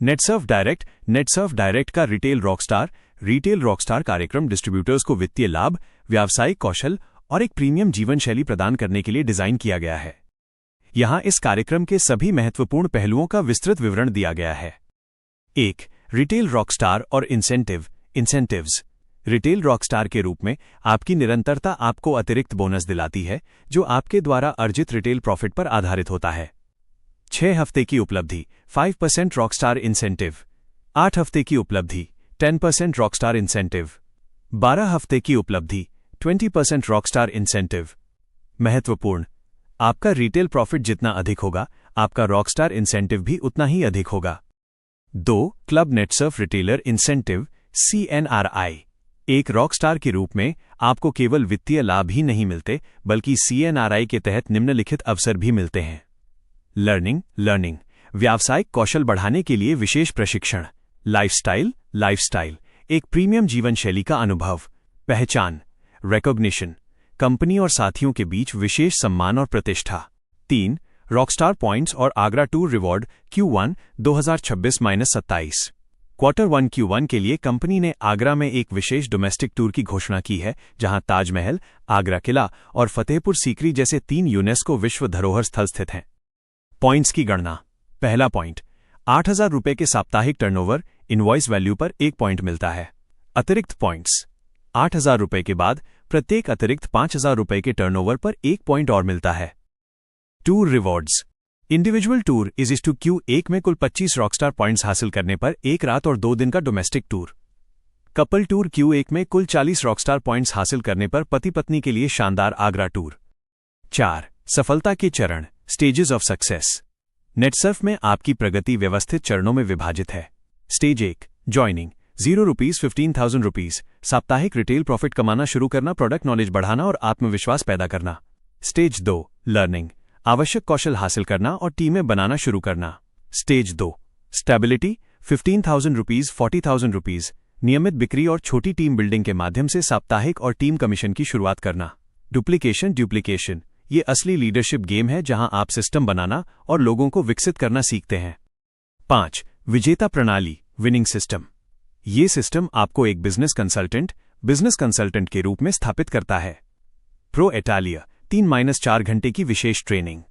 Netsurf direct का retail Rockstar कार्यक्रम distributors को वित्तीय लाभ, व्यावसायिक कौशल और एक प्रीमियम जीवन शैली प्रदान करने के लिए डिजाइन किया गया है। यहां इस कार्यक्रम के सभी महत्वपूर्ण पहलुओं का विस्तृत विवरण दिया गया है। 1. रिटेल रॉकस्टार और इंसेंटिव्स। रिटेल रॉकस्टार के रूप में आपकी निरंतरता आपको अतिरिक्त बोनस दिलाती है, जो आपके द्वारा अर्जित रिटेल प्रॉफिट पर आधारित होता है। 6 हफ्ते की उपलब्धि 5% रॉकस्टार इंसेंटिव। 8 हफ्ते की उपलब्धि 10% रॉकस्टार इंसेंटिव। 12 हफ्ते की उपलब्धि 20% रॉकस्टार इंसेंटिव। महत्वपूर्ण, आपका रिटेल प्रॉफिट जितना अधिक होगा, आपका रॉकस्टार इंसेंटिव भी उतना ही अधिक होगा। 2. Club netsurf retailer incentive CNRI। एक रॉकस्टार के रूप में आपको केवल वित्तीय लाभ ही नहीं मिलते, बल्कि CNRI के तहत निम्नलिखित अवसर भी मिलते हैं। लर्निंग, व्यावसायिक कौशल बढ़ाने के लिए विशेष प्रशिक्षण। लाइफस्टाइल, एक प्रीमियम जीवन शैली का अनुभव। पहचान, रिकॉग्निशन, कंपनी और साथियों के बीच विशेष सम्मान और प्रतिष्ठा। 3. रॉकस्टार पॉइंट्स और Agra tour reward Q1 2026-27। Q1 Q1 के लिए कंपनी ने आगरा में एक विशेष डोमेस्टिक टूर की घोषणा की है, जहां ताजमहल, आगरा किला और फतेहपुर सीकरी जैसे 3 यूनेस्को विश्व धरोहर स्थल स्थित हैं। पॉइंट्स की गणना। पहला पॉइंट, 8,000 रुपये के साप्ताहिक टर्नओवर इनवॉइस वैल्यू पर 1 पॉइंट मिलता है। अतिरिक्त पॉइंट्स, 8,000 रुपये के बाद प्रत्येक अतिरिक्त 5,000 रुपये के टर्नओवर पर 1 पॉइंट और मिलता है। Tour rewards. Individual tour Q1 में कुल 25 रॉकस्टार पॉइंट्स हासिल करने पर 1 रात और 2 दिन का domestic tour. Couple tour Q1 में कुल 40 रॉकस्टार पॉइंट्स हासिल करने पर पति पत्नी के लिए शानदार आगरा टूर। 4. सफलता के चरण स्टेजेस ऑफ सक्सेस। नेटसर्फ में आपकी प्रगति व्यवस्थित चरणों में विभाजित है। स्टेज 1 ज्वाइनिंग ₹0 15,000 रुपीज, साप्ताहिक रिटेल प्रॉफिट कमाना शुरू करना, प्रोडक्ट नॉलेज बढ़ाना और आत्मविश्वास पैदा करना। स्टेज 2 लर्निंग, आवश्यक कौशल हासिल करना और टीमें बनाना शुरू करना। स्टेज 2 स्टेबिलिटी 15,000 रुपीज 40,000 रुपीज, नियमित बिक्री और छोटी टीम बिल्डिंग के माध्यम से साप्ताहिक और टीम कमीशन की शुरुआत करना। डुप्लीकेशन, ये असली लीडरशिप गेम है जहां आप सिस्टम बनाना और लोगों को विकसित करना सीखते हैं। 5. विजेता प्रणाली विनिंग सिस्टम। ये सिस्टम आपको एक बिजनेस कंसल्टेंट के रूप में स्थापित करता है। प्रो इटालिया 3-4 घंटे की विशेष ट्रेनिंग।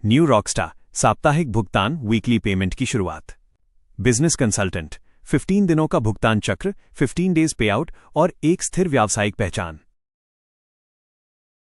न्यू रॉकस्टार साप्ताहिक भुगतान वीकली पेमेंट की शुरुआत। बिजनेस कंसल्टेंट 15 दिनों का भुगतान चक्र, 15 डेज पे आउट और एक स्थिर व्यावसायिक पहचान।